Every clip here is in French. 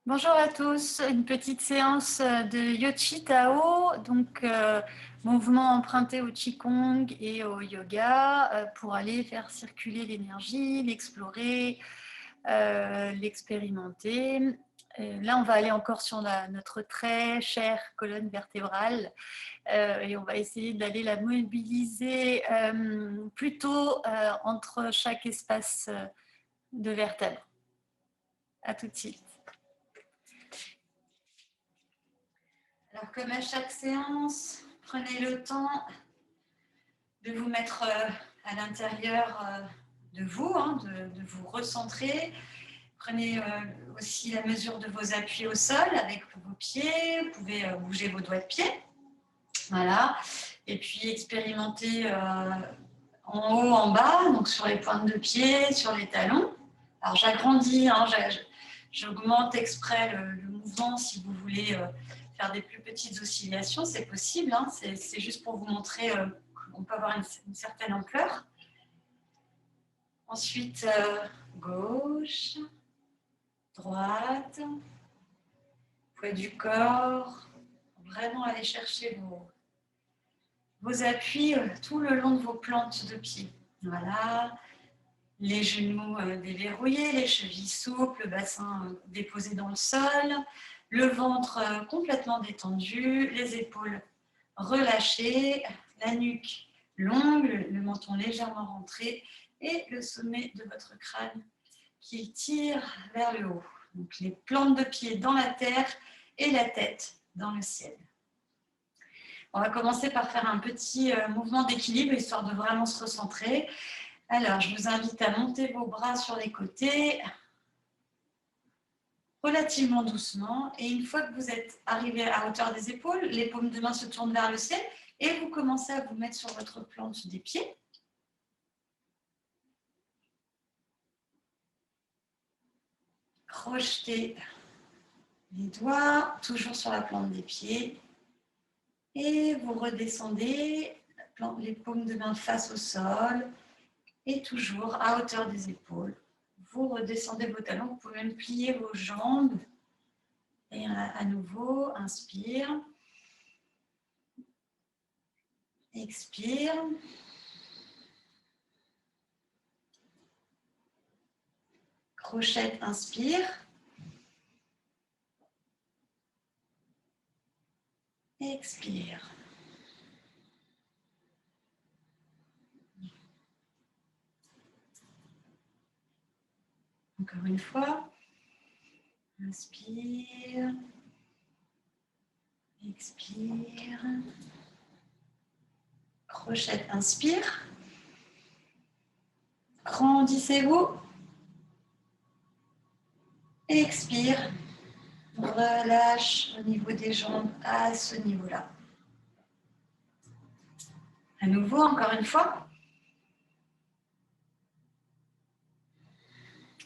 Bonjour à tous, une petite séance de Yochi Tao, donc mouvement emprunté au Qigong et au yoga pour aller faire circuler l'énergie, l'explorer, l'expérimenter. Là, on va aller encore sur notre très chère colonne vertébrale et on va essayer d'aller la mobiliser plutôt entre chaque espace de vertèbre. À tout de suite. Alors, comme à chaque séance, prenez le temps de vous mettre à l'intérieur de vous, de vous recentrer. Prenez aussi la mesure de vos appuis au sol avec vos pieds. Vous pouvez bouger vos doigts de pied. Voilà. Et puis, expérimentez en haut, en bas, donc sur les pointes de pied, sur les talons. Alors, j'agrandis, j'augmente exprès le mouvement si vous voulez faire des plus petites oscillations, c'est possible. C'est juste pour vous montrer qu'on peut avoir une certaine ampleur. Ensuite, gauche, droite, poids du corps. Vraiment aller chercher vos appuis tout le long de vos plantes de pied. Voilà. Les genoux déverrouillés, les chevilles souples, le bassin déposé dans le sol, le ventre complètement détendu, les épaules relâchées, la nuque longue, le menton légèrement rentré et le sommet de votre crâne qui tire vers le haut. Donc les plantes de pied dans la terre et la tête dans le ciel. On va commencer par faire un petit mouvement d'équilibre histoire de vraiment se recentrer. Alors, je vous invite à monter vos bras sur les côtés, relativement doucement. Et une fois que vous êtes arrivé à hauteur des épaules, les paumes de main se tournent vers le ciel et vous commencez à vous mettre sur votre plante des pieds. Crochetez les doigts, toujours sur la plante des pieds. Et vous redescendez, les paumes de main face au sol. Et toujours à hauteur des épaules. Vous redescendez vos talons, vous pouvez même plier vos jambes. Et à nouveau, inspire. Expire. Crochette, inspire. Expire. Encore une fois. Inspire. Expire. Crochette, inspire. Grandissez-vous. Expire. Relâche au niveau des jambes à ce niveau-là. À nouveau, encore une fois.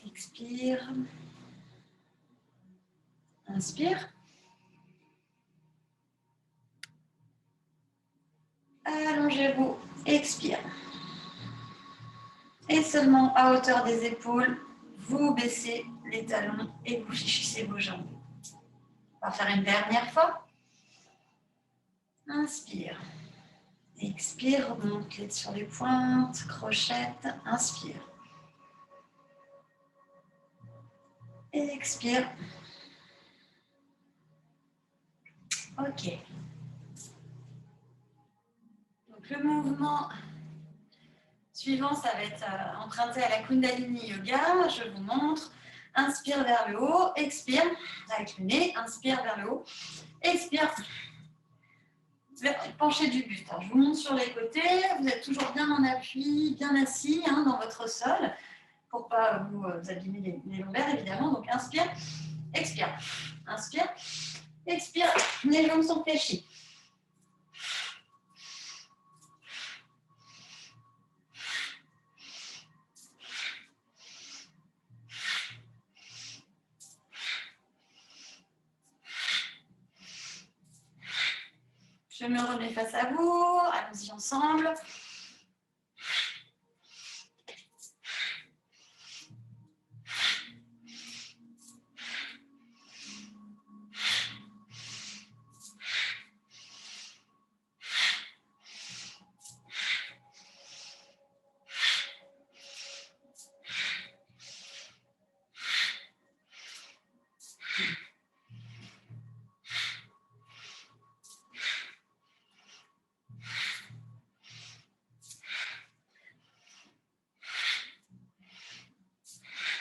Expire. Inspire. Allongez-vous. Expire. Et seulement à hauteur des épaules, vous baissez les talons et vous fléchissez vos jambes. On va faire une dernière fois. Inspire. Expire, remonte les sur les pointes, crochette, inspire. Expire. Ok. Donc le mouvement suivant, ça va être emprunté à la Kundalini Yoga. Je vous montre. Inspire vers le haut, expire avec le nez, inspire vers le haut, expire. Penchez du buste. Alors, je vous montre sur les côtés. Vous êtes toujours bien en appui, bien assis dans votre sol pour ne pas vous abîmer les lombaires, évidemment. Donc, inspire, expire. Inspire, expire. Les jambes sont fléchies. Je me remets face à vous. Allons-y ensemble.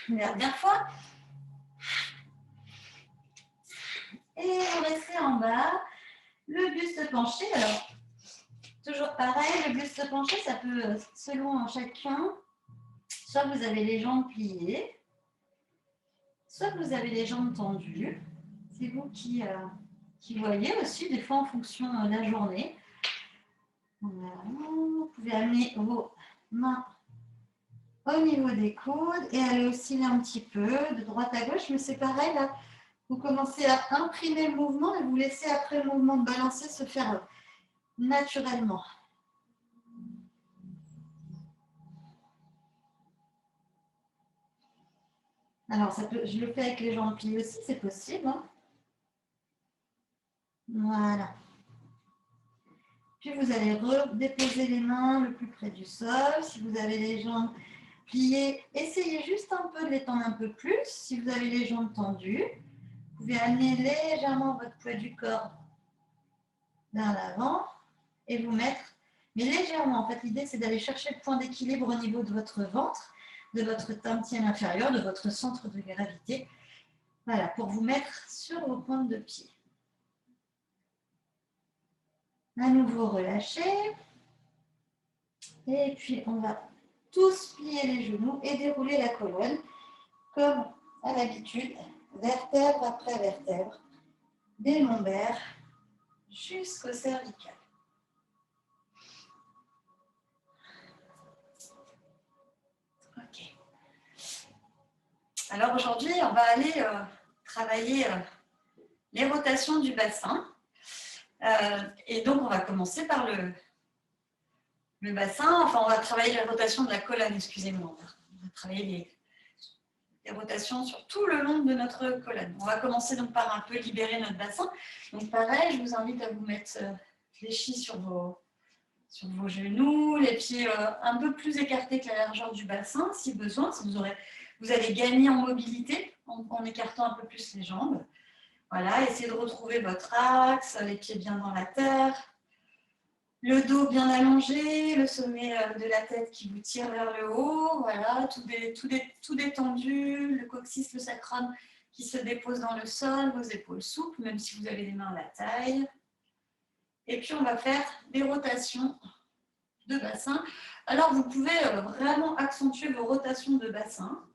Dernière fois. Et vous restez en bas. Le buste penché. Alors, toujours pareil, le buste penché, ça peut, selon chacun, soit vous avez les jambes pliées, soit vous avez les jambes tendues. C'est vous qui voyez aussi, des fois en fonction de la journée. Voilà. Vous pouvez amener vos mains au niveau des coudes et aller osciller un petit peu de droite à gauche, mais c'est pareil là. Vous commencez à imprimer le mouvement et vous laissez après le mouvement de balancer se faire naturellement. Alors, je le fais avec les jambes pliées aussi, c'est possible. Hein. Voilà. Puis vous allez redéposer les mains le plus près du sol. Si vous avez les jambes pliées, essayez juste un peu de les tendre un peu plus. Si vous avez les jambes tendues, vous pouvez amener légèrement votre poids du corps vers l'avant et vous mettre, mais légèrement. En fait, l'idée, c'est d'aller chercher le point d'équilibre au niveau de votre ventre, de votre tantième inférieur, de votre centre de gravité. Voilà, pour vous mettre sur vos pointes de pied. À nouveau, relâchez. Et puis, on va tous plier les genoux et dérouler la colonne, comme à l'habitude, vertèbre après vertèbre, des lombaires jusqu'au cervical. Ok. Alors aujourd'hui, on va aller travailler les rotations du bassin. Et donc, on va commencer par le bassin. Enfin, on va travailler la rotation de la colonne, excusez-moi. On va travailler les rotations sur tout le long de notre colonne. On va commencer donc par un peu libérer notre bassin. Donc pareil, je vous invite à vous mettre fléchis sur vos genoux, les pieds un peu plus écartés que la largeur du bassin, si besoin. Si vous allez gagner en mobilité en écartant un peu plus les jambes. Voilà, essayez de retrouver votre axe, les pieds bien dans la terre. Le dos bien allongé, le sommet de la tête qui vous tire vers le haut, voilà, tout détendu, le coccyx, le sacrum qui se dépose dans le sol, vos épaules souples, même si vous avez les mains à la taille. Et puis on va faire des rotations de bassin. Alors vous pouvez vraiment accentuer vos rotations de bassin,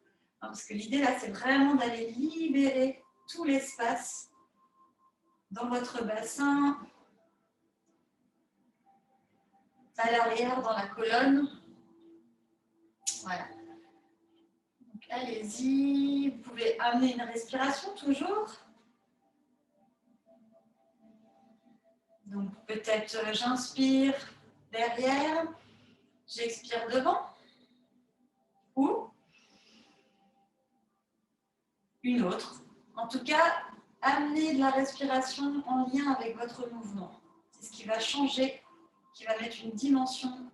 hein, parce que l'idée là, c'est vraiment d'aller libérer tout l'espace dans votre bassin, à l'arrière, dans la colonne. Voilà. Donc, allez-y. Vous pouvez amener une respiration toujours. Donc, peut-être j'inspire derrière, j'expire devant. Ou une autre. En tout cas, amenez de la respiration en lien avec votre mouvement. C'est ce qui va changer, qui va mettre une dimension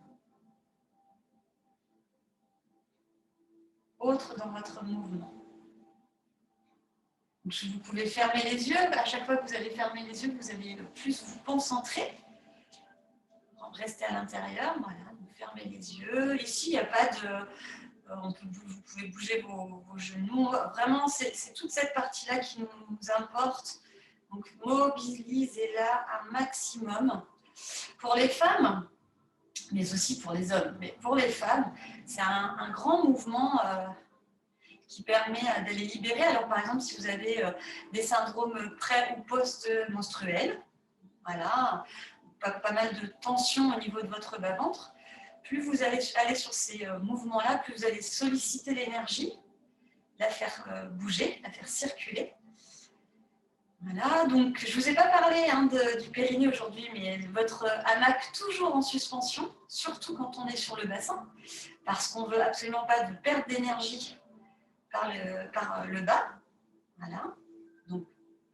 autre dans votre mouvement. Donc, vous pouvez fermer les yeux. À chaque fois que vous allez fermer les yeux, vous allez plus vous concentrer. Restez à l'intérieur. Voilà, vous fermez les yeux. Ici, il n'y a pas de... vous pouvez bouger vos genoux. Vraiment, c'est toute cette partie-là qui nous importe. Donc, mobilisez-la un maximum. Pour les femmes, mais aussi pour les hommes, mais pour les femmes, c'est un grand mouvement qui permet d'aller libérer. Alors, par exemple, si vous avez des syndromes pré- ou post-menstruels, voilà, pas mal de tension au niveau de votre bas-ventre, plus vous allez aller sur ces mouvements-là, plus vous allez solliciter l'énergie, la faire bouger, la faire circuler. Voilà, donc je ne vous ai pas parlé du périnée aujourd'hui, mais votre hamac toujours en suspension, surtout quand on est sur le bassin, parce qu'on ne veut absolument pas de perte d'énergie par le bas. Voilà, donc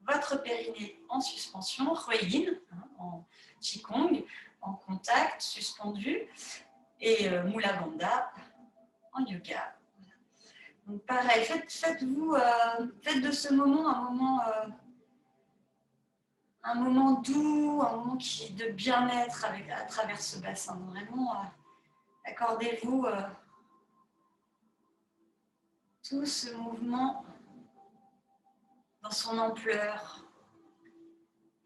votre périnée en suspension, Huiyin, en Qigong, en contact, suspendu, et Mula Bandha en yoga. Donc pareil, faites de ce moment un moment doux, un moment de bien-être à travers ce bassin. Vraiment, accordez-vous tout ce mouvement dans son ampleur.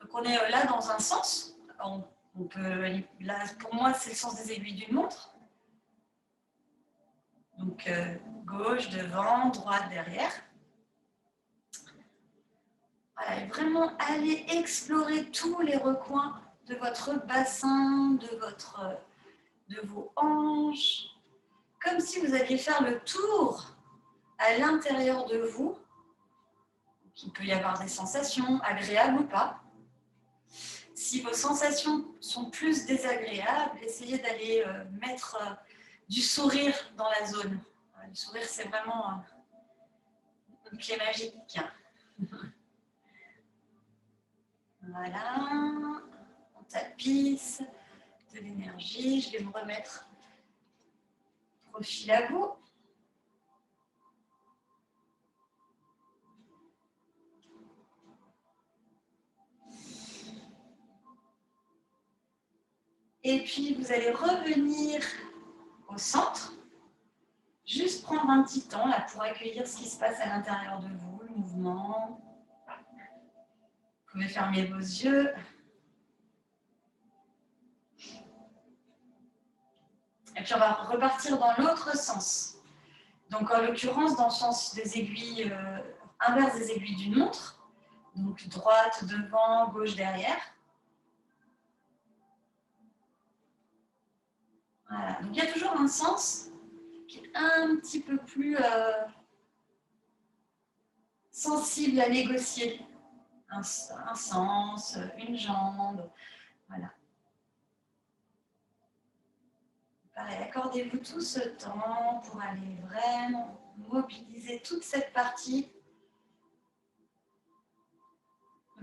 Donc on est là dans un sens. On peut, là, pour moi, c'est le sens des aiguilles d'une montre. Donc gauche, devant, droite, derrière. Voilà, et vraiment aller explorer tous les recoins de votre bassin, de vos hanches, comme si vous alliez faire le tour à l'intérieur de vous. Il peut y avoir des sensations agréables ou pas. Si vos sensations sont plus désagréables, essayez d'aller mettre du sourire dans la zone. Le sourire, c'est vraiment une clé magique. Voilà, on tapisse de l'énergie. Je vais me remettre profil à vous. Et puis, vous allez revenir au centre. Juste prendre un petit temps là, pour accueillir ce qui se passe à l'intérieur de vous, le mouvement. Vous pouvez fermer vos yeux. Et puis, on va repartir dans l'autre sens. Donc, en l'occurrence, dans le sens des aiguilles, inverse des aiguilles d'une montre. Donc, droite devant, gauche derrière. Voilà. Donc, il y a toujours un sens qui est un petit peu plus sensible à négocier. Un sens, une jambe, voilà. Pareil, accordez-vous tout ce temps pour aller vraiment mobiliser toute cette partie.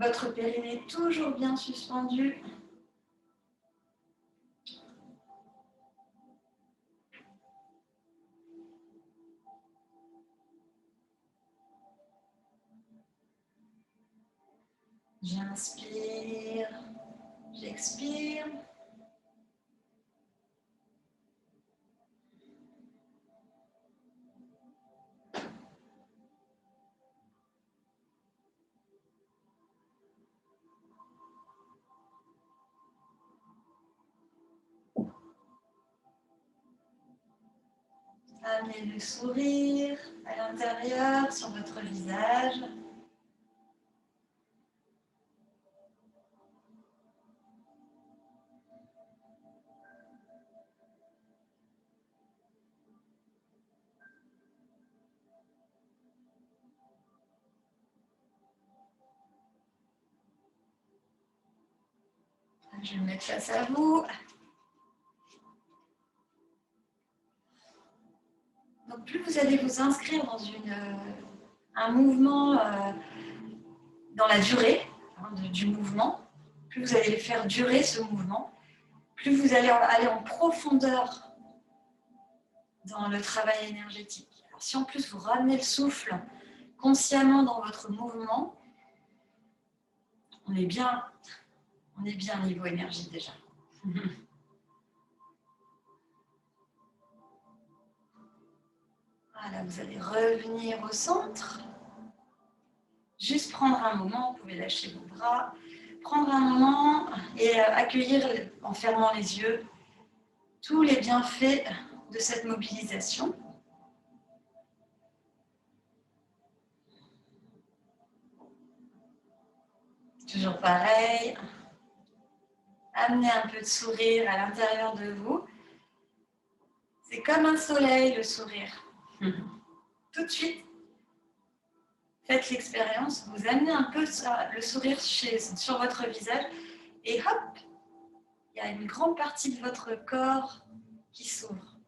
Votre périnée toujours bien suspendu. J'inspire, j'expire. Amenez le sourire à l'intérieur, sur votre visage. Je vais me mettre face à vous. Donc, plus vous allez vous inscrire dans un mouvement dans la durée du mouvement, plus vous allez faire durer ce mouvement, plus vous allez aller en profondeur dans le travail énergétique. Alors, si en plus vous ramenez le souffle consciemment dans votre mouvement, on est bien niveau énergie déjà. Voilà, vous allez revenir au centre. Juste prendre un moment, vous pouvez lâcher vos bras, prendre un moment et accueillir en fermant les yeux tous les bienfaits de cette mobilisation. Toujours pareil. Amenez un peu de sourire à l'intérieur de vous. C'est comme un soleil, le sourire. Tout de suite, faites l'expérience, vous amenez un peu le sourire sur votre visage et hop, il y a une grande partie de votre corps qui s'ouvre.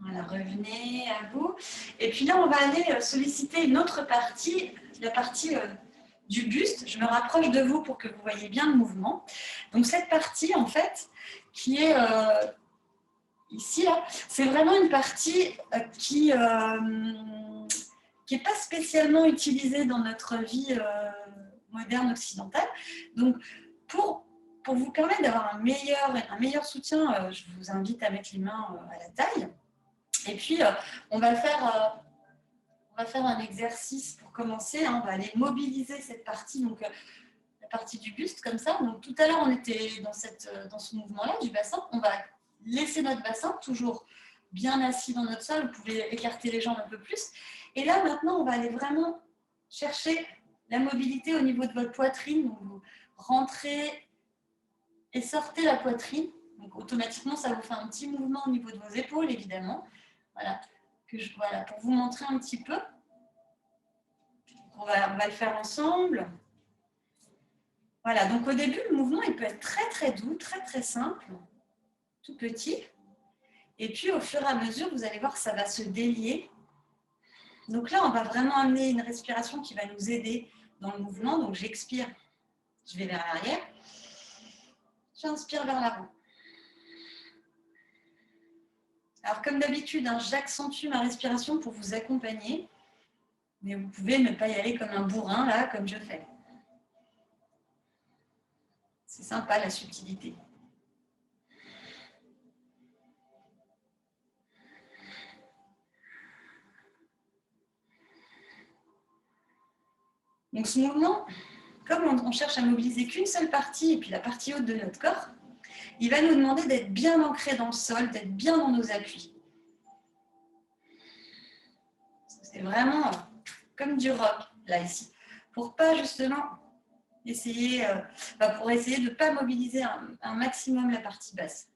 Voilà, revenez à vous. Et puis là, on va aller solliciter une autre partie, la partie du buste. Je me rapproche de vous pour que vous voyez bien le mouvement. Donc cette partie, en fait, qui est ici, là, c'est vraiment une partie qui n'est pas spécialement utilisée dans notre vie moderne occidentale. Donc, pour vous permettre d'avoir un meilleur soutien, je vous invite à mettre les mains à la taille. Et puis, on va faire un exercice pour commencer. Hein, on va aller mobiliser cette partie, donc la partie du buste, comme ça. Donc, tout à l'heure, on était dans ce mouvement-là du bassin. On va laisser notre bassin toujours bien assis dans notre sol. Vous pouvez écarter les jambes un peu plus. Et là, maintenant, on va aller vraiment chercher la mobilité au niveau de votre poitrine. Donc, vous rentrez et sortez la poitrine. Donc, automatiquement, ça vous fait un petit mouvement au niveau de vos épaules, évidemment. Voilà, voilà, pour vous montrer un petit peu. On va le faire ensemble. Voilà, donc au début, le mouvement, il peut être très, très doux, très, très simple, tout petit. Et puis, au fur et à mesure, vous allez voir que ça va se délier. Donc là, on va vraiment amener une respiration qui va nous aider dans le mouvement. Donc, j'expire, je vais vers l'arrière. J'inspire vers l'avant. Alors, comme d'habitude, hein, j'accentue ma respiration pour vous accompagner. Mais vous pouvez ne pas y aller comme un bourrin, là, comme je fais. C'est sympa, la subtilité. Donc, ce mouvement, comme on cherche à mobiliser qu'une seule partie, et puis la partie haute de notre corps, il va nous demander d'être bien ancré dans le sol, d'être bien dans nos appuis. C'est vraiment comme du rock, là, ici. Pour pas, justement, essayer de ne pas mobiliser un maximum la partie basse.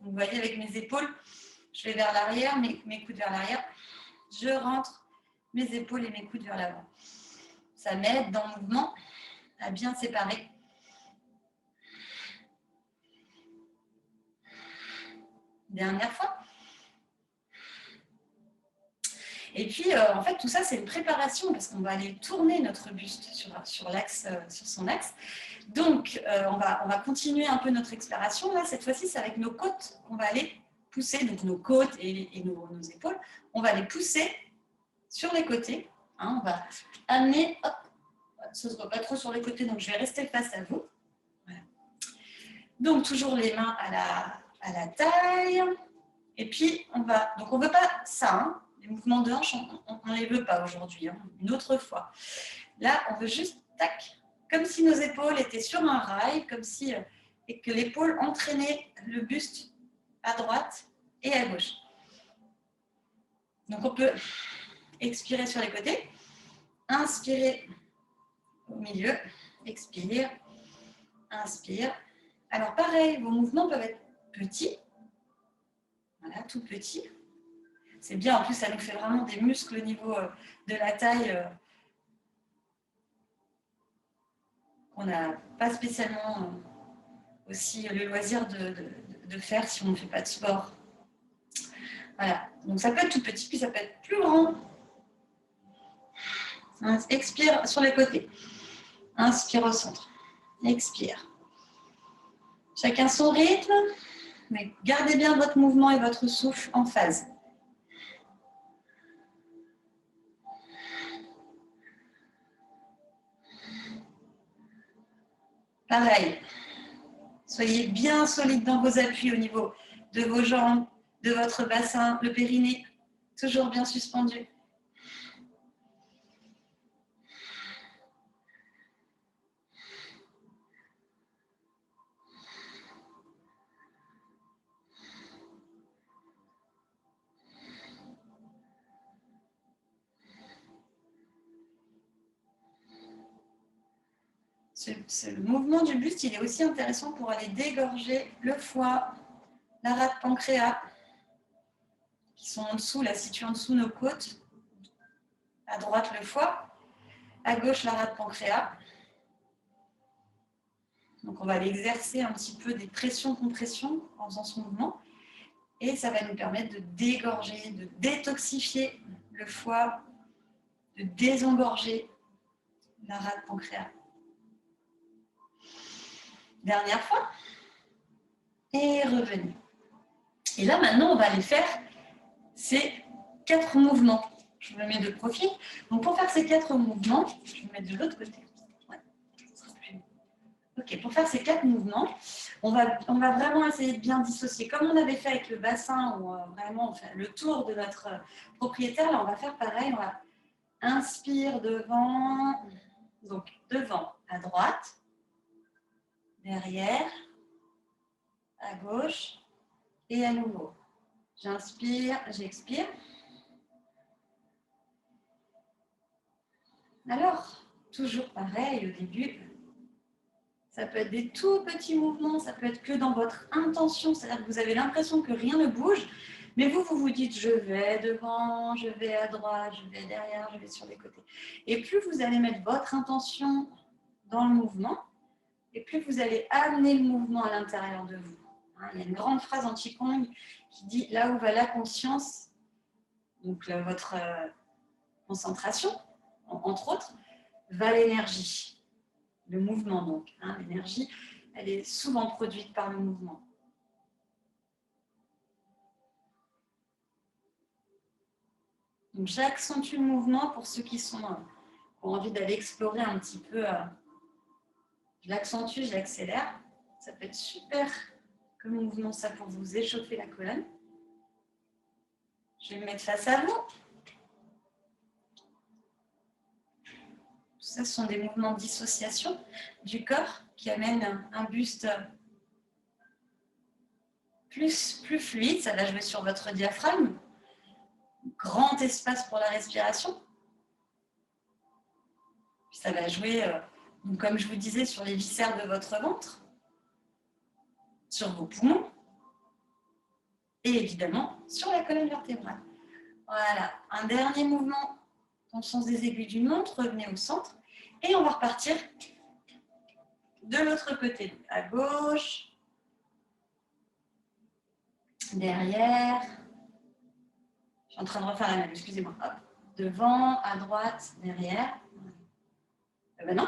Vous voyez, avec mes épaules, je vais vers l'arrière, mes coudes vers l'arrière. Je rentre mes épaules et mes coudes vers l'avant. Ça m'aide dans le mouvement à bien séparer. Dernière fois. Et puis, en fait, tout ça, c'est une préparation parce qu'on va aller tourner notre buste sur son axe. Donc, on va continuer un peu notre exploration. Là, cette fois-ci, c'est avec nos côtes qu'on va aller pousser, donc nos côtes et nos épaules. On va les pousser sur les côtés. Hein, on va amener, hop, ça ne se voit pas trop sur les côtés, donc je vais rester face à vous. Voilà. Donc, toujours les mains à la taille. Et puis, donc on ne veut pas ça, hein. Les mouvements de hanche, on ne les veut pas aujourd'hui, hein, une autre fois. Là, on veut juste, tac, comme si nos épaules étaient sur un rail, comme si, et que l'épaule entraînait le buste à droite et à gauche. Donc, on peut expirer sur les côtés, inspirer au milieu, expire, inspire. Alors, pareil, vos mouvements peuvent être petits, voilà, tout petits. C'est bien, en plus, ça nous fait vraiment des muscles au niveau de la taille qu'on n'a pas spécialement aussi le loisir de faire si on ne fait pas de sport. Voilà, donc ça peut être tout petit, puis ça peut être plus grand. Expire sur les côtés. Inspire au centre. Expire. Chacun son rythme, mais gardez bien votre mouvement et votre souffle en phase. Pareil, soyez bien solide dans vos appuis au niveau de vos jambes, de votre bassin, le périnée, toujours bien suspendu. Le mouvement du buste, il est aussi intéressant pour aller dégorger le foie, la rate pancréas, qui sont en dessous, là, situés en dessous de nos côtes. À droite, le foie. À gauche, la rate pancréas. Donc, on va aller exercer un petit peu des pressions-compressions en faisant ce mouvement. Et ça va nous permettre de dégorger, de détoxifier le foie, de désengorger la rate pancréas. Dernière fois. Et revenez. Et là, maintenant, on va aller faire ces 4 mouvements. Je me mets de profil. Donc, pour faire ces 4 mouvements, je vais me mettre de l'autre côté. Ouais. Ok, pour faire ces 4 mouvements, on va vraiment essayer de bien dissocier. Comme on avait fait avec le bassin, où vraiment on fait le tour de notre propriétaire, là on va faire pareil, on va inspire devant, donc devant à droite, derrière, à gauche et à nouveau. J'inspire, j'expire. Alors, toujours pareil au début. Ça peut être des tout petits mouvements, ça peut être que dans votre intention, c'est-à-dire que vous avez l'impression que rien ne bouge, mais vous dites je vais devant, je vais à droite, je vais derrière, je vais sur les côtés. Et plus vous allez mettre votre intention dans le mouvement, et plus vous allez amener le mouvement à l'intérieur de vous. Il y a une grande phrase en Qigong qui dit là où va la conscience, donc votre concentration, entre autres, va l'énergie. Le mouvement, donc. L'énergie, elle est souvent produite par le mouvement. Donc, j'accentue le mouvement pour ceux qui ont envie d'aller explorer un petit peu. Je l'accentue, je l'accélère. Ça peut être super comme mouvement, ça, pour vous échauffer la colonne. Je vais me mettre face à vous. Tout ça, ce sont des mouvements de dissociation du corps qui amènent un buste plus fluide. Ça va jouer sur votre diaphragme. Grand espace pour la respiration. Puis ça va jouer, donc comme je vous disais, sur les viscères de votre ventre, sur vos poumons et évidemment sur la colonne vertébrale. Voilà, un dernier mouvement dans le sens des aiguilles d'une montre. Revenez au centre et on va repartir de l'autre côté. À gauche, derrière. Je suis en train de refaire la même, excusez-moi. Hop. Devant, à droite, derrière. Ben non,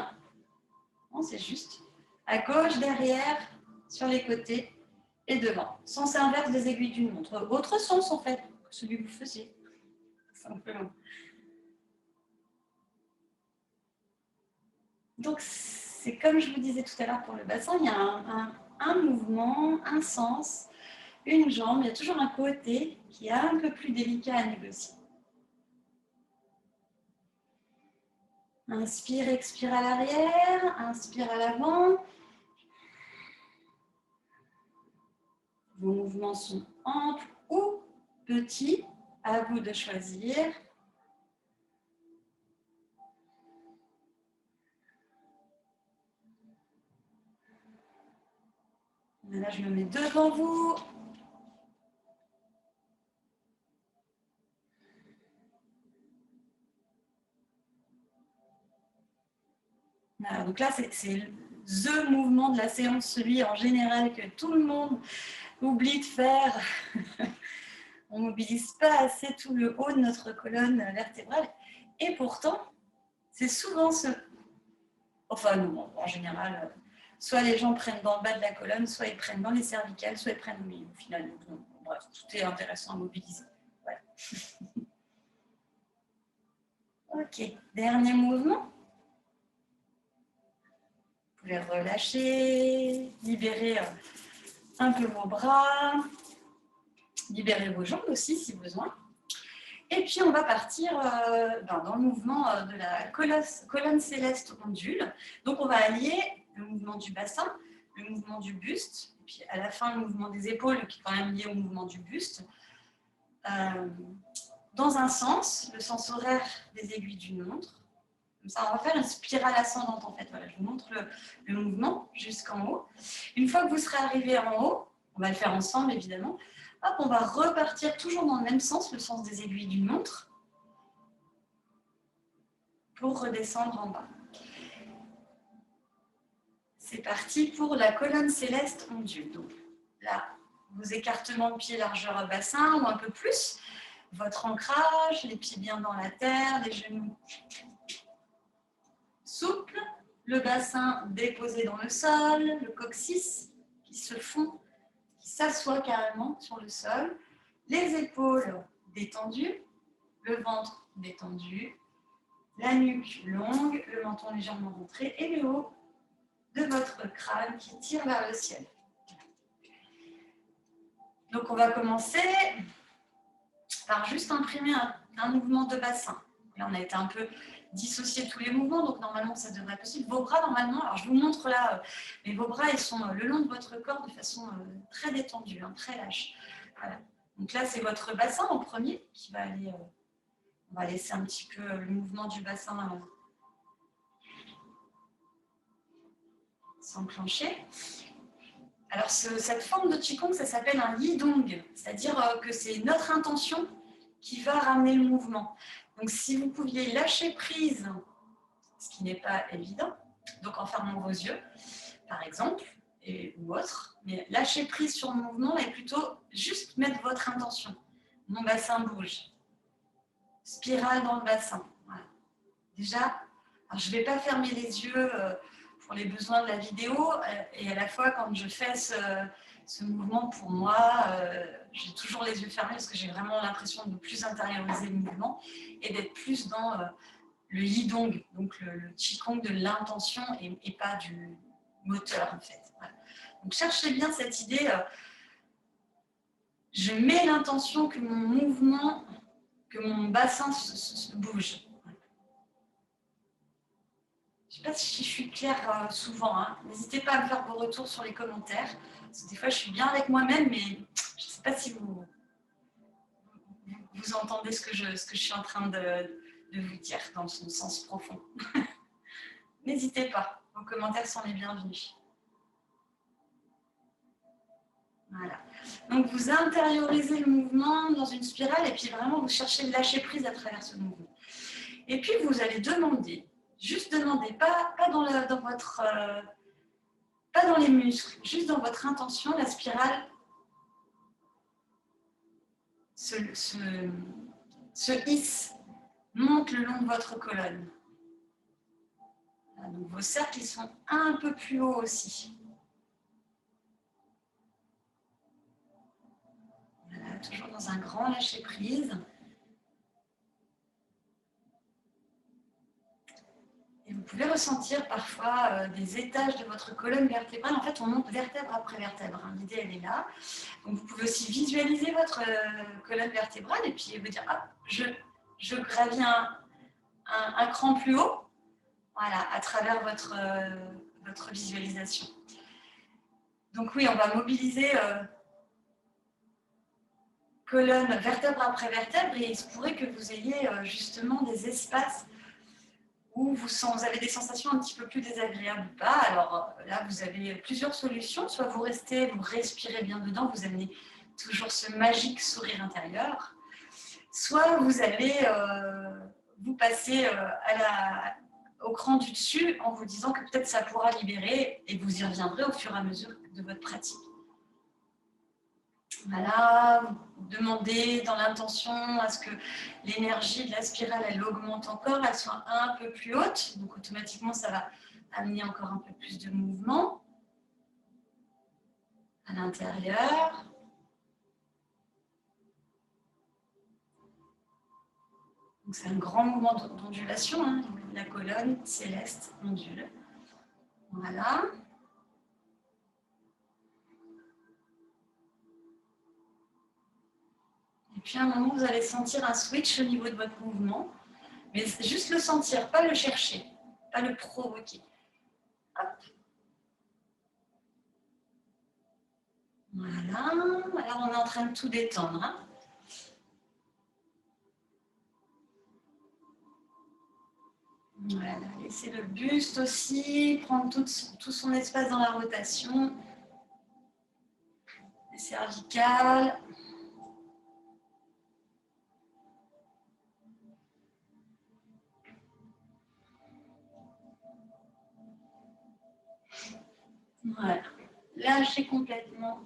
non, c'est juste. À gauche, derrière, sur les côtés et devant. Sens inverse des aiguilles d'une montre. Autre sens, en fait, que celui que vous faisiez. C'est un peu long. Donc, c'est comme je vous disais tout à l'heure pour le bassin, il y a un mouvement, un sens, une jambe. Il y a toujours un côté qui est un peu plus délicat à négocier. Inspire, expire à l'arrière, inspire à l'avant. Vos mouvements sont amples ou petits, à vous de choisir. Là, je me mets devant vous. Voilà, donc là, c'est le mouvement de la séance, celui en général que tout le monde oublie de faire. On ne mobilise pas assez tout le haut de notre colonne vertébrale. Et pourtant, c'est souvent ce... Enfin, non, en général, soit les gens prennent dans le bas de la colonne, soit ils prennent dans les cervicales, soit ils prennent au milieu. Au final, donc, bref, tout est intéressant à mobiliser. Voilà. Ok, dernier mouvement. Vous pouvez relâcher, libérer un peu vos bras, libérer vos jambes aussi si besoin. Et puis, on va partir dans le mouvement de la colonne céleste ondule. Donc, on va allier le mouvement du bassin, le mouvement du buste, et puis à la fin, le mouvement des épaules qui est quand même lié au mouvement du buste. Dans un sens, le sens horaire des aiguilles d'une montre. Comme ça, on va faire une spirale ascendante en fait. Voilà, je vous montre le mouvement jusqu'en haut. Une fois que vous serez arrivé en haut, on va le faire ensemble évidemment. Hop, on va repartir toujours dans le même sens, le sens des aiguilles d'une montre, pour redescendre en bas. C'est parti pour la colonne céleste ondule. Donc là, vos écartements de pieds largeur bassin ou un peu plus. Votre ancrage, les pieds bien dans la terre, les genoux souples, le bassin déposé dans le sol, le coccyx qui se fond, qui s'assoit carrément sur le sol, les épaules détendues, le ventre détendu, la nuque longue, le menton légèrement rentré et le haut de votre crâne qui tire vers le ciel. Donc on va commencer par juste imprimer un mouvement de bassin. Là, on a été un peu dissocier tous les mouvements, donc normalement ça devrait être possible. Vos bras, normalement, alors je vous montre là, mais vos bras, ils sont le long de votre corps de façon très détendue, hein, très lâche. Voilà. Donc là, c'est votre bassin en premier qui va aller, on va laisser un petit peu le mouvement du bassin s'enclencher. Alors cette forme de Qigong, ça s'appelle un Yidong, c'est-à-dire que c'est notre intention qui va ramener le mouvement. Donc si vous pouviez lâcher prise, ce qui n'est pas évident, donc en fermant vos yeux, par exemple, ou autre, mais lâcher prise sur le mouvement et plutôt juste mettre votre intention. Mon bassin bouge. Spirale dans le bassin. Voilà. Déjà, alors je ne vais pas fermer les yeux pour les besoins de la vidéo, et à la fois quand je fais ce mouvement pour moi, j'ai toujours les yeux fermés parce que j'ai vraiment l'impression de plus intérioriser le mouvement et d'être plus dans le Yidong, donc le Qigong de l'intention et pas du moteur en fait. Voilà. Donc cherchez bien cette idée, je mets l'intention que mon mouvement, que mon bassin se bouge. Je ne sais pas si je suis claire souvent, hein. N'hésitez pas à me faire vos retours sur les commentaires, parce que des fois je suis bien avec moi-même, mais je ne sais pas si vous entendez ce que je suis en train de vous dire dans son sens profond. N'hésitez pas, vos commentaires sont les bienvenus. Voilà. Donc vous intériorisez le mouvement dans une spirale et puis vraiment vous cherchez de lâcher prise à travers ce mouvement. Et puis vous allez demander, juste demander, pas dans les muscles, juste dans votre intention, la spirale se hisse, monte le long de votre colonne. Donc vos cercles ils sont un peu plus hauts aussi. Voilà, toujours dans un grand lâcher-prise. Et vous pouvez ressentir parfois des étages de votre colonne vertébrale. En fait, on monte vertèbre après vertèbre. Hein. L'idée, elle est là. Donc, vous pouvez aussi visualiser votre colonne vertébrale et puis vous dire, hop, je gravis un cran plus haut, voilà, à travers votre visualisation. Donc oui, on va mobiliser colonne vertèbre après vertèbre et il se pourrait que vous ayez justement des espaces où vous avez des sensations un petit peu plus désagréables ou pas. Alors là, vous avez plusieurs solutions. Soit vous restez, vous respirez bien dedans, vous amenez toujours ce magique sourire intérieur. Soit vous allez vous passer au cran du dessus en vous disant que peut-être ça pourra libérer et vous y reviendrez au fur et à mesure de votre pratique. Voilà, vous demandez dans l'intention à ce que l'énergie de la spirale, elle augmente encore, elle soit un peu plus haute. Donc automatiquement, ça va amener encore un peu plus de mouvement à l'intérieur. Donc c'est un grand mouvement d'ondulation, hein. La colonne céleste ondule. Voilà. Et puis à un moment, vous allez sentir un switch au niveau de votre mouvement, mais juste le sentir, pas le chercher, pas le provoquer. Hop. Voilà, alors on est en train de tout détendre. Hein. Voilà, laissez le buste aussi, prendre tout son espace dans la rotation. Les cervicales. Voilà, lâchez complètement.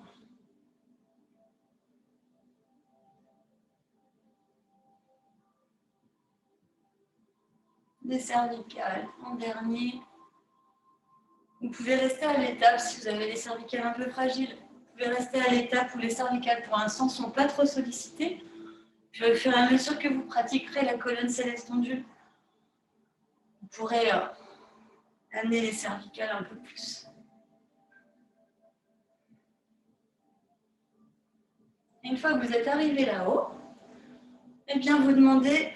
Les cervicales en dernier. Vous pouvez rester à l'étape si vous avez les cervicales un peu fragiles. Vous pouvez rester à l'étape où les cervicales pour l'instant ne sont pas trop sollicitées. Puis au fur et à mesure que vous pratiquerez la colonne céleste ondule, vous pourrez Amenez les cervicales un peu plus. Une fois que vous êtes arrivé là-haut, eh bien, vous demandez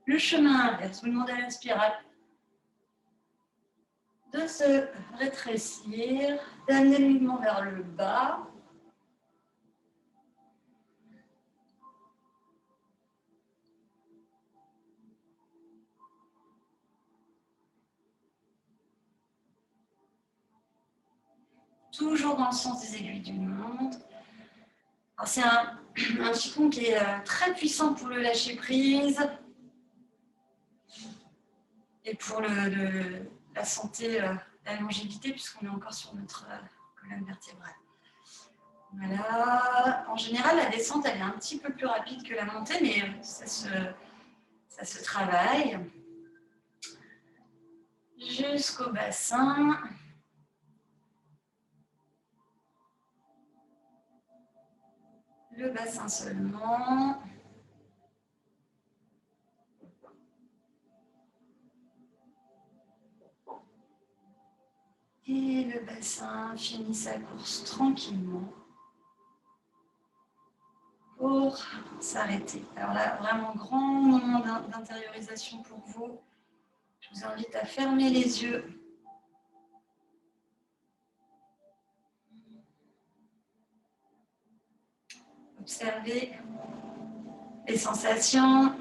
le chemin inverse. Vous demandez à la spirale de se rétrécir, d'amener le mouvement vers le bas. Toujours dans le sens des aiguilles d'une montre. C'est un qigong qui est très puissant pour le lâcher prise et pour la santé, la longévité, puisqu'on est encore sur notre colonne vertébrale. Voilà. En général, la descente, elle est un petit peu plus rapide que la montée, mais ça se travaille. Jusqu'au bassin. Le bassin seulement. Et le bassin finit sa course tranquillement pour s'arrêter. Alors là, vraiment grand moment d'intériorisation pour vous. Je vous invite à fermer les yeux. Observez les sensations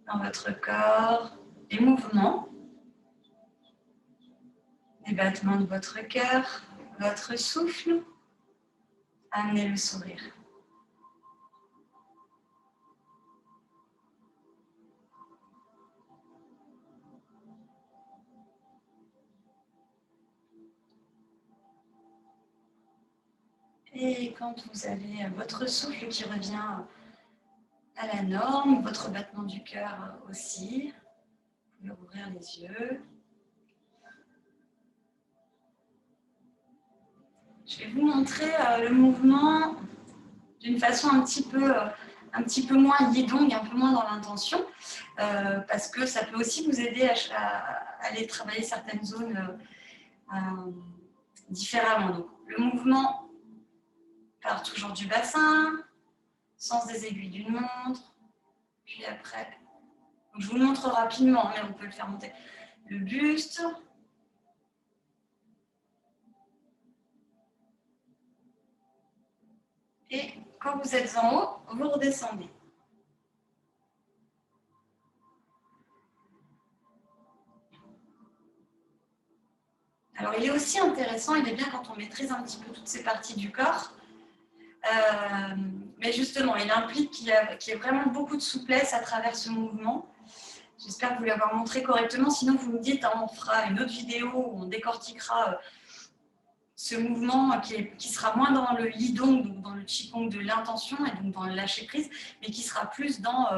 dans votre corps, les mouvements, les battements de votre cœur, votre souffle. Amenez le sourire. Et quand vous avez votre souffle qui revient à la norme, votre battement du cœur aussi, vous pouvez ouvrir les yeux. Je vais vous montrer le mouvement d'une façon un petit peu moins yidong, un peu moins dans l'intention, parce que ça peut aussi vous aider à aller travailler certaines zones différemment. Donc, le mouvement part toujours du bassin, sens des aiguilles d'une montre, puis après, donc je vous le montre rapidement, mais on peut le faire monter. Le buste, et quand vous êtes en haut, vous redescendez. Alors, il est aussi intéressant, il est bien quand on maîtrise un petit peu toutes ces parties du corps, mais justement, il implique qu'il y ait vraiment beaucoup de souplesse à travers ce mouvement. J'espère vous l'avoir montré correctement, sinon vous me dites, on fera une autre vidéo où on décortiquera ce mouvement qui sera moins dans le yidong, donc dans le qigong de l'intention et donc dans le lâcher prise, mais qui sera plus dans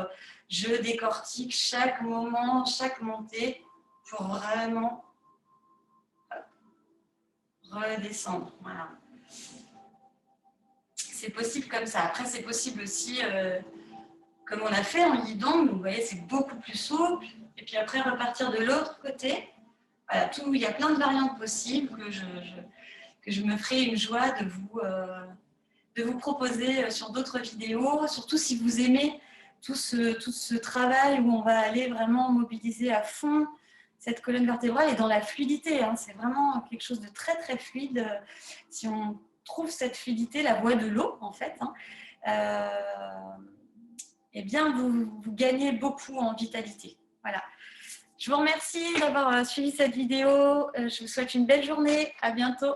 je décortique chaque moment, chaque montée pour vraiment redescendre. Voilà. C'est possible comme ça. Après, c'est possible aussi comme on a fait en yidong. Donc, vous voyez, c'est beaucoup plus souple. Et puis après, repartir de l'autre côté. Voilà, il y a plein de variantes possibles que je me ferai une joie de vous proposer sur d'autres vidéos. Surtout si vous aimez tout ce travail où on va aller vraiment mobiliser à fond cette colonne vertébrale et dans la fluidité. Hein. C'est vraiment quelque chose de très, très fluide. Si on trouve cette fluidité, la voie de l'eau, en fait, eh bien, vous gagnez beaucoup en vitalité. Voilà. Je vous remercie d'avoir suivi cette vidéo. Je vous souhaite une belle journée. À bientôt.